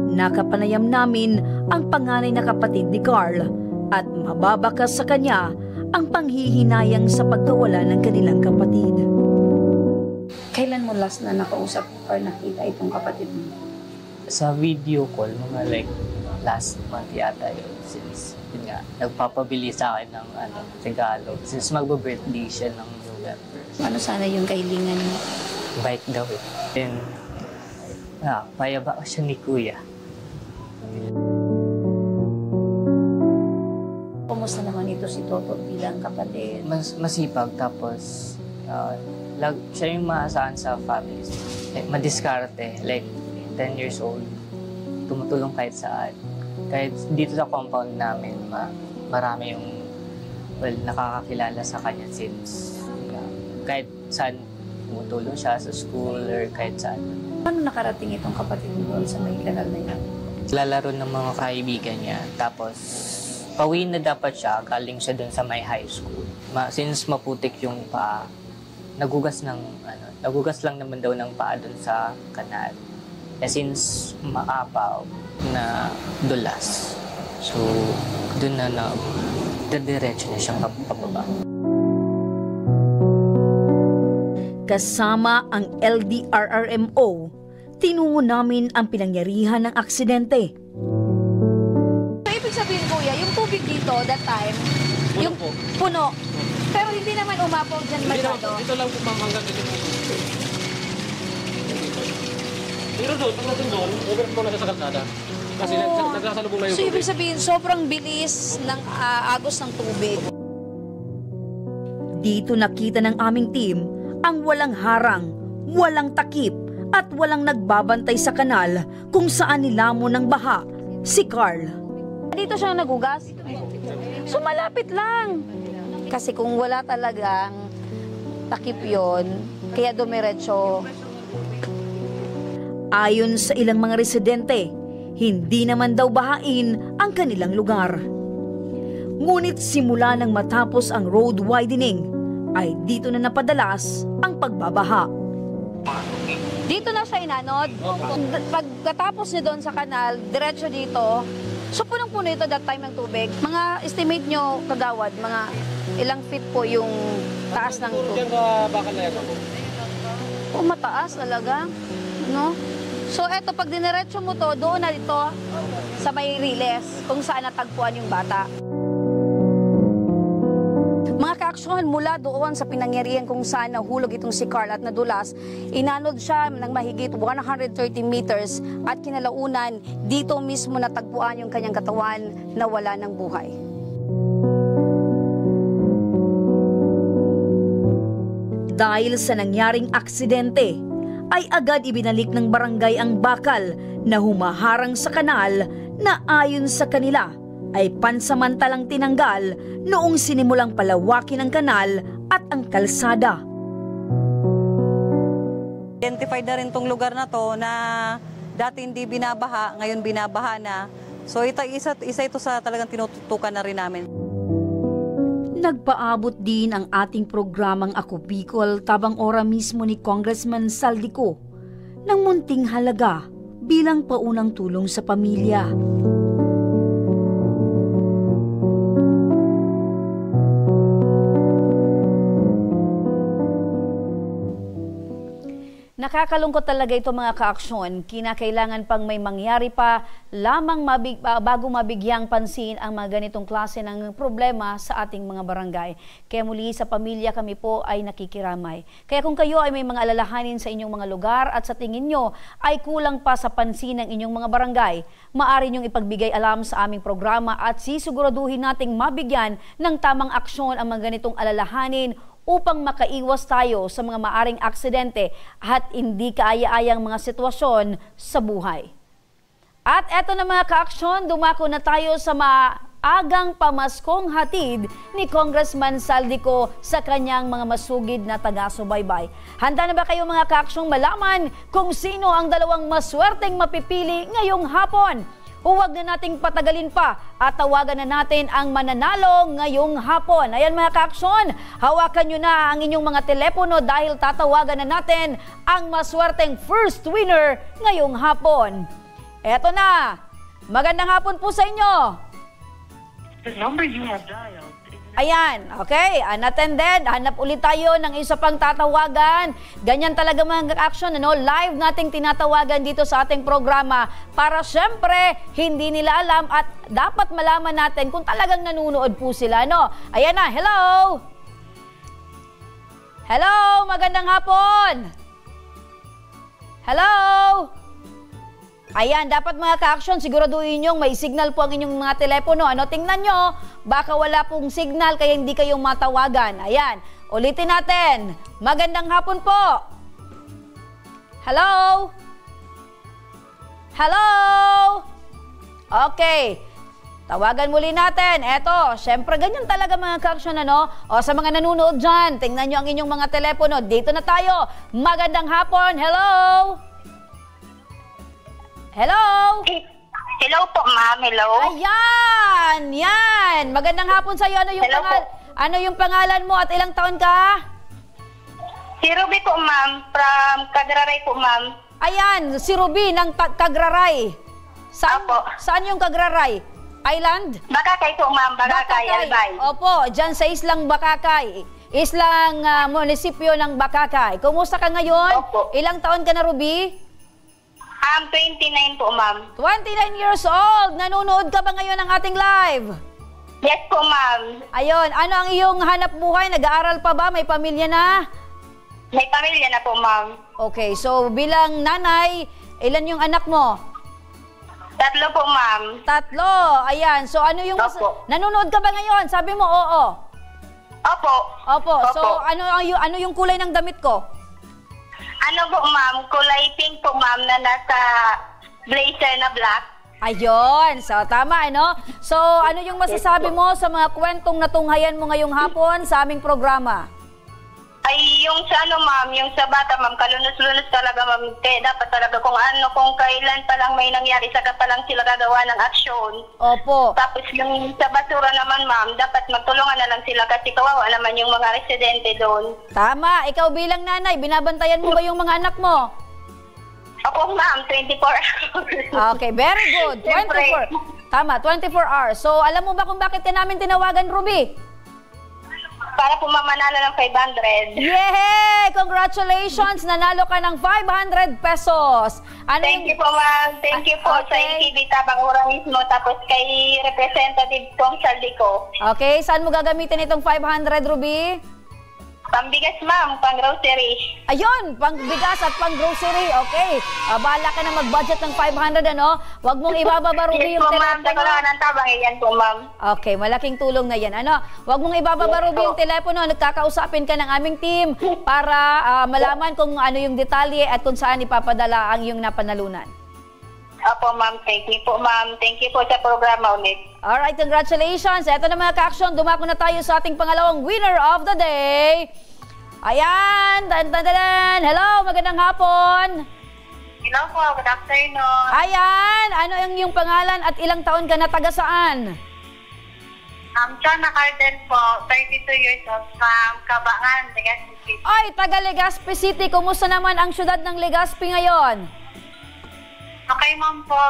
nakapanayam namin ang panganay na kapatid ni Carl at mababakas sa kanya ang panghihinayang sa pagkawala ng kanilang kapatid. Kailan mo last na nakausap or nakita itong kapatid mo? Sa video call, mga like last month yata yun, since yun nga, nagpapabili sa akin ng regalo since magbe-birthday siya ng November. Ano sana yung kailangan mo? Bike daw eh. Then, mayaba siya ni Kuya. Kumusta naman ito si Toto bilang kapatid? Masipag, tapos siya yung maasahan sa family. Madiskarte, like 10 years old, tumutulong kahit saan. Kahit dito sa compound namin, marami yung nakakakilala sa kanya since kahit saan tumutulong siya sa school or kahit saan. Paano nakarating itong kapatid mo doon sa may kanal na yan? Lalaro ng mga kaibigan niya, tapos pauwi na dapat siya, galing siya doon sa may high school. Since maputik yung paa, nagugas lang naman daw ng paa doon sa kanal. Since maapaw na dulas, so doon na diretso na siyang pababa. Kasama ang LDRRMO, tinungo namin ang pinangyarihan ng aksidente. So, ibig sabihin, Kuya, yung tubig dito, that time, yung puno. Pero hindi naman umapaw dyan masyado. Ito lang po, ma'am, hanggang dito. Pero doon, pag natin doon, overflow na siya sa kalsada. Kasi nagsasalubong na yung So, tubig. ibig sabihin, sobrang bilis ng agos ng tubig. Dito nakita ng aming team ang walang harang, walang takip, at walang nagbabantay sa kanal kung saan nilamon ng baha si Carl. Dito siya nagugas? So malapit lang. Kasi kung wala talagang takip yon, kaya dumiretso. Ayon sa ilang mga residente, hindi naman daw bahain ang kanilang lugar. Ngunit simula nang matapos ang road widening, ay dito na napadalas ang pagbabaha. Dito na siya inanod. Pagkatapos niya doon sa kanal, diretso dito. So punong-puno ito that time ng tubig. Mga estimate nyo, kagawad, mga ilang feet po yung taas ng tubig? Bakal na yan. Oh, mataas talaga. No? So eto, pag diniretso mo to, doon na dito sa may riles, kung saan natagpuan yung bata. Mga kaaksyon, mula doon sa pinangyarihan kung saan nahulog itong si Carl at nadulas, inanod siya ng mahigit 130 meters at kinalaunan dito mismo natagpuan yung kanyang katawan na wala ng buhay. Dahil sa nangyaring aksidente, ay agad ibinalik ng barangay ang bakal na humaharang sa kanal na ayon sa kanila ay pansamantalang tinanggal noong sinimulang palawakin ang kanal at ang kalsada. Identified na rin tong lugar na to na dati hindi binabaha, ngayon binabaha na. So isa ito sa talagang tinututukan na rin namin. Nagpaabot din ang ating programang Ako Bicol tabang ora mismo ni Congressman Saldico ng munting halaga bilang paunang tulong sa pamilya. Nakakalungkot talaga ito mga kaaksyon. Kinakailangan pang may mangyari pa lamang bago mabigyang pansin ang mga ganitong klase ng problema sa ating mga barangay. Kaya muli sa pamilya kami po ay nakikiramay. Kaya kung kayo ay may mga alalahanin sa inyong mga lugar at sa tingin nyo ay kulang pa sa pansin ng inyong mga barangay, maaari nyong ipagbigay alam sa aming programa at sisiguraduhin nating mabigyan ng tamang aksyon ang mga ganitong alalahanin upang makaiwas tayo sa mga maaring aksidente at hindi kaaya-ayang mga sitwasyon sa buhay. At eto na mga kaaksyon, dumako na tayo sa maagang pamaskong hatid ni Congressman Saldico sa kanyang mga masugid na taga-subaybay. Handa na ba kayo mga kaaksyong malaman kung sino ang dalawang maswerteng mapipili ngayong hapon? Huwag na nating patagalin pa at tawagan na natin ang mananalo ngayong hapon. Ayan mga kaaksyon, hawakan nyo na ang inyong mga telepono dahil tatawagan na natin ang maswerteng first winner ngayong hapon. Eto na, magandang hapon po sa inyo. The number you have dialed. Ayan, okay, unattended. Hanap ulit tayo ng isa pang tatawagan. Ganyan talaga mga action, ano? Live nating tinatawagan dito sa ating programa para syempre hindi nila alam at dapat malaman natin kung talagang nanunood po sila, no? Ayan na, hello! Hello, magandang hapon! Hello! Ayan, dapat mga ka-action, siguraduhin nyo may signal po ang inyong mga telepono. Ano, tingnan nyo, baka wala pong signal kaya hindi kayong matawagan. Ayan, ulitin natin. Magandang hapon po. Hello? Hello? Okay, tawagan muli natin. Eto, syempre ganyan talaga mga ka-action, ano? O sa mga nanonood dyan, tingnan nyo ang inyong mga telepono. Dito na tayo. Magandang hapon. Hello? Hello? Hello po, ma'am. Hello? Ayan! Yan! Magandang hapon sa'yo. Ano yung pangalan mo at ilang taon ka? Si Ruby po, ma'am. From Cagraray po, ma'am. Ayan, si Ruby ng Cagraray. Saan yung Cagraray? Island? Bakakay po, ma'am. Bakakay, Albay. Opo, dyan sa Islang Bakakay. Islang munisipyo ng Bakakay. Kumusta ka ngayon? Opo. Ilang taon ka na, Ruby? 29 po, ma'am. 29 years old. Nanonood ka ba ngayon ng ating live? Yes po, ma'am. Ayun, ano ang iyong hanap buhay? Nag-aaral pa ba? May pamilya na? May pamilya na po, ma'am. Okay, so bilang nanay, Ilan yung anak mo? 3 po, ma'am. 3. Ayan. So, ano yung... Nanonood ka ba ngayon? Sabi mo, oo. Opo. Opo. So, ano yung kulay ng damit ko? Ano po, ma'am? Kulay pink po, ma'am, na nasa blazer na black. Ayun. So, tama, ano? So, ano yung masasabi mo sa mga kwentong natunghayan mo ngayong hapon sa aming programa? Ay, yung sa ma'am, yung sa bata, ma'am, kalunos-lunos talaga, ma'am. Dapat talaga kung kailan pa lang may nangyari, saka pa lang sila gagawa ng aksyon. Opo. Tapos yung sa basura naman, ma'am, dapat magtulungan na lang sila kasi kawawa naman yung mga residente doon. Tama. Ikaw bilang nanay, binabantayan mo ba yung mga anak mo? Opo, ma'am, 24 hours. Okay, very good. 24. Tama, 24 hours. So, alam mo ba kung bakit ka namin tinawagan, Ruby? Para po mamanalo ng 500. Yay! Congratulations! Nanalo ka ng 500 pesos. Thank you po, ma'am. Thank you po sa ETV Tabang Ora mismo, tapos kay Representative Tom Saldico. Okay, saan mo gagamitin itong 500, Ruby? Pambigas, ma'am, pang grocery. Ayun, pang bigas at pang grocery. Okay. Bahala ka na mag-budget ng 500, ano? Huwag mong ibababa, Ruby, yung telepono. Ng tabang, yan po, ma'am. Okay, malaking tulong na yan. Ano? Huwag mong ibababa, Ruby, yung telepono. Nagkakausapin ka ng aming team para malaman kung ano yung detalye at kung saan ipapadala ang iyong napanalunan. Opo, ma'am. Thank you po, ma'am. Thank you po sa programa ulit. Alright, congratulations. Ito na mga ka-action. Dumako na tayo sa ating pangalawang winner of the day. Ayan. Hello, magandang hapon. Hello po, good afternoon. Ayan. Ano ang iyong pangalan at ilang taon ka na taga saan? Chana Cardel po, 32 years old, from Cabangan, Legazpi City. Ay, taga Legazpi City. Kumusta naman ang syudad ng Legazpi ngayon? Okay, ma'am po.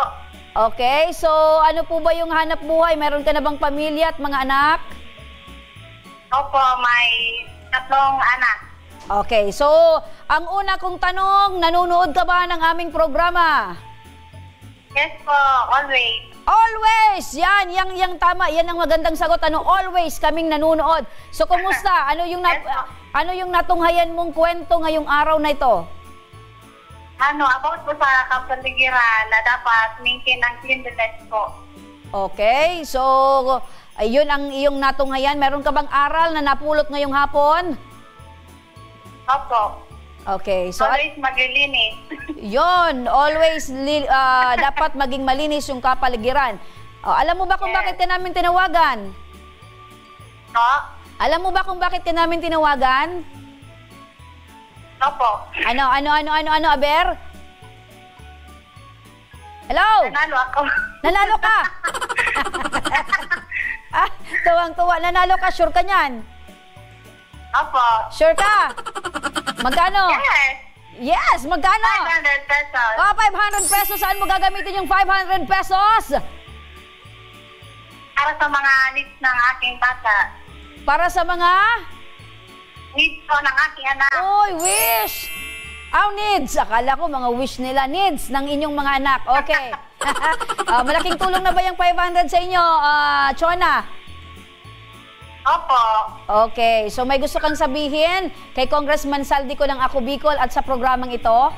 Okay, so ano po ba yung hanap buhay? Meron ka na bang pamilya at mga anak? Opo, may 3 anak. Okay, so ang una kong tanong, nanonood ka ba ng aming programa? Yes po, always. Always! Yan tama. Yan ang magandang sagot. Always kaming nanonood. So, kumusta? Ano yung natunghayan mong kwento ngayong araw na ito? About po sa kapaligiran na dapat maintain ang cleanliness po. Okay, so ayun ang iyong natunghayan. Meron ka bang aral na napulot ngayong hapon? Opo. Okay, so always maglilinis. Yun, always dapat maging malinis yung kapaligiran. Alam mo ba kung bakit ka namin tinawagan? Alam mo ba kung bakit ka namin tinawagan? Opo. Ano, Aber? Hello? Nanalo ako. Nanalo ka? Tuwang-tuwa. Nanalo ka? Sure ka niyan? Opo. Sure ka? Magkano? Yes. Yes, magkano? 500 pesos. 500 pesos. Saan mo gagamitin yung 500 pesos? Para sa mga needs ng aking bata. Para sa mga? Needs ko ng aking anak. Uy, wish! Needs. Akala ko mga wish nila. Needs ng inyong mga anak. Okay. Malaking tulong na ba yung 500 sa inyo, Chona? Opo. Okay. So may gusto kang sabihin kay Congressman Saldico ng Ako Bicol at sa programang ito?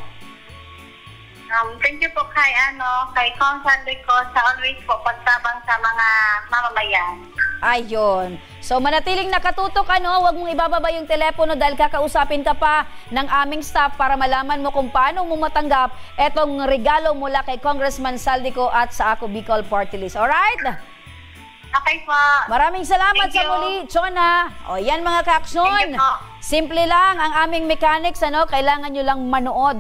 Thank you po kay Kong Saldico sa always po pagtabang sa mga mamamayan. Ayun. So manatiling nakatutok, huwag mong ibababa yung telepono dahil kakausapin ka pa ng aming staff para malaman mo kung paano mo matanggap etong regalo mula kay Congressman Saldico at sa Ako Bicol Party List. Alright? Okay po. Maraming salamat sa muli, Chona. O yan mga ka-aksyon. Simple lang ang aming mechanics, kailangan nyo lang manood.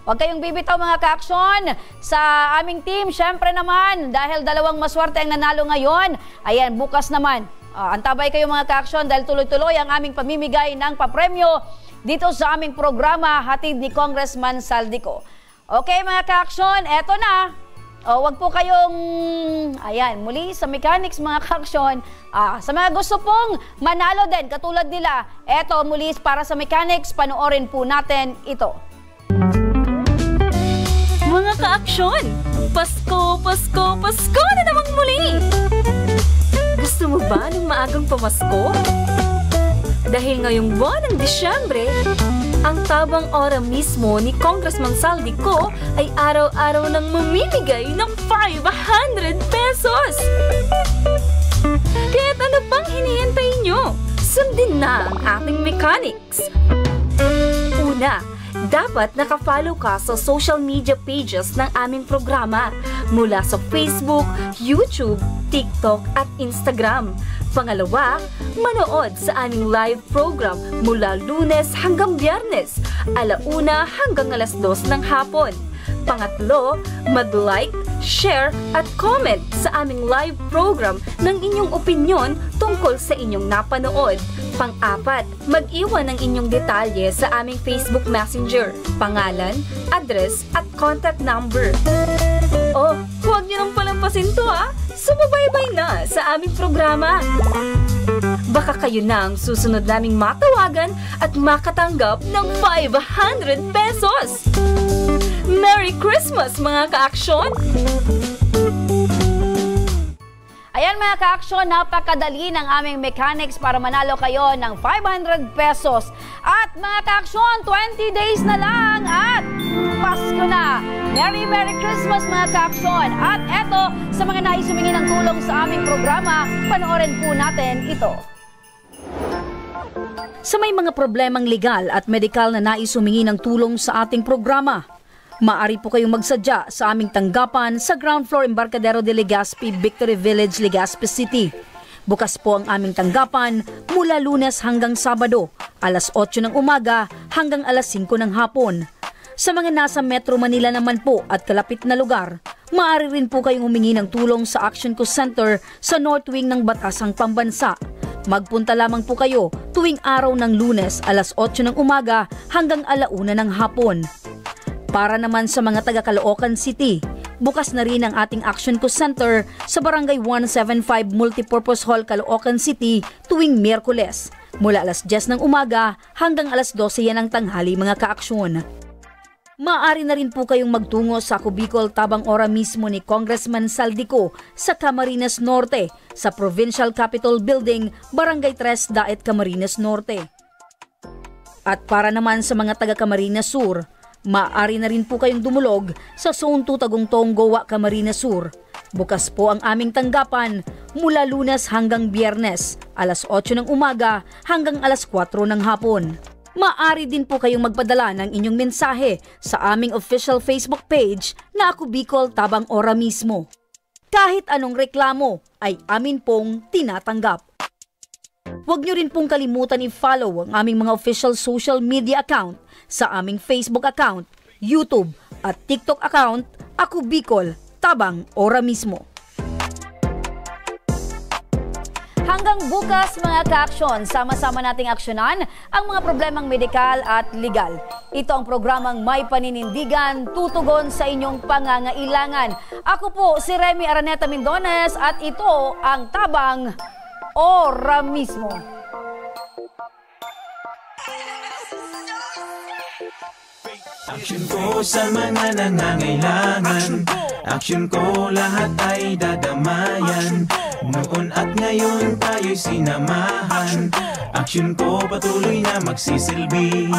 Huwag kayong bibitaw mga ka-aksyon sa aming team. Siyempre naman, dahil 2 maswerte ang nanalo ngayon, ayan, bukas naman. Antabay kayo mga ka-aksyon dahil tuloy-tuloy ang aming pamimigay ng papremyo dito sa aming programa, hatid ni Congressman Saldico. Okay mga ka-aksyon, eto na. Huwag po kayong, ayan, muli sa mechanics mga ka-aksyon. Sa mga gusto pong manalo din, katulad nila, eto muli para sa mechanics, panoorin po natin ito. Mga ka-aksyon, Pasko, Pasko, Pasko na namang muli! Gusto mo ba ng maagang pamasko? Dahil ngayong buwan ng Disyembre, ang tabang ora mismo ni Congressman Saldico ay araw-araw nang mamimigay ng 500 pesos. Kaya't ano pang hinihintay nyo? Sundin na ang ating mechanics. Una, dapat nakafollow ka sa social media pages ng aming programa mula sa Facebook, YouTube, TikTok at Instagram. Pangalawa, manood sa aming live program mula Lunes hanggang Biyernes, 1:00 hanggang 2:00 ng hapon. Pangatlo, mag-like, share at comment sa aming live program ng inyong opinyon tungkol sa inyong napanood. Pang-apat, mag-iwan ng inyong detalye sa aming Facebook Messenger, pangalan, address at contact number. Oh, huwag niyo nang palampasin to ha! Sumabaybay na sa aming programa. Baka kayo na ang susunod naming matawagan at makatanggap ng 500 pesos! Merry Christmas mga ka-aksyon! Ayan mga ka-aksyon, napakadali ng aming mechanics para manalo kayo ng 500 pesos. At mga ka-aksyon, 20 days na lang at Pasko na! Merry Christmas mga ka-aksyon! At eto, sa mga nais humingi ng tulong sa aming programa, panoorin po natin ito. Sa may mga problemang legal at medikal na nais humingi ng tulong sa ating programa, maaari po kayong magsadya sa aming tanggapan sa ground floor Embarcadero de Legazpi, Victory Village, Legazpi City. Bukas po ang aming tanggapan mula Lunes hanggang Sabado, 8:00 ng umaga hanggang 5:00 ng hapon. Sa mga nasa Metro Manila naman po at kalapit na lugar, maaari rin po kayong humingi ng tulong sa Action Co Center sa North Wing ng Batasang Pambansa. Magpunta lamang po kayo tuwing araw ng Lunes, 8:00 ng umaga hanggang 1:00 ng hapon. Para naman sa mga taga Caloocan City, bukas na rin ang ating Action Co Center sa Barangay 175 Multipurpose Hall, Caloocan City tuwing Miyerkules, mula 10:00 ng umaga hanggang 12:00 yan ng tanghali mga kaaksyon. Maaari na rin po kayong magtungo sa Ako Bicol tabang ora mismo ni Congressman Saldico sa Camarines Norte, sa Provincial Capitol Building, Barangay 3, Daet, Camarines Norte. At para naman sa mga taga Camarines Sur, maaari na rin po kayong dumulog sa Zone 2 Tagungtong, Gowa, Camarines Sur. Bukas po ang aming tanggapan mula Lunes hanggang Biyernes, 8:00 ng umaga hanggang 4:00 ng hapon. Maaari din po kayong magpadala ng inyong mensahe sa aming official Facebook page na Ako Bicol tabang ora mismo. Kahit anong reklamo ay amin pong tinatanggap. Huwag niyo rin pong kalimutan i-follow ang aming mga official social media account sa aming Facebook account, YouTube at TikTok account, Ako Bicol tabang ora mismo. Hanggang bukas mga ka-aksyon, sama-sama nating aksyonan ang mga problemang medikal at legal. Ito ang programang May Paninindigan, tutugon sa inyong pangangailangan. Ako po si Remy Araneta Mindones at ito ang Tabang Ora Mismo. Aksyon ko sa mga nangangailangan, aksyon ko lahat ay dadamayan. Noon at ngayon tayo'y sinamahan, aksyon ko patuloy na magsisilbi.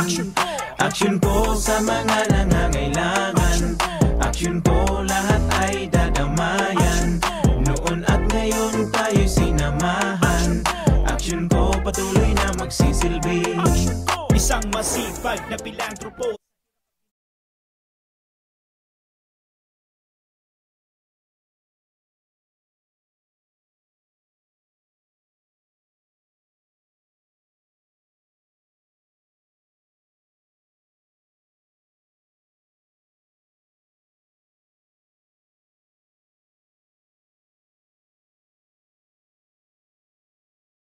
Aksyon ko sa mga nangangailangan, aksyon ko lahat ay dadamayan. Noon at ngayon tayo'y sinamahan, aksyon ko patuloy na magsisilbi. Isang masipag na pilantropo.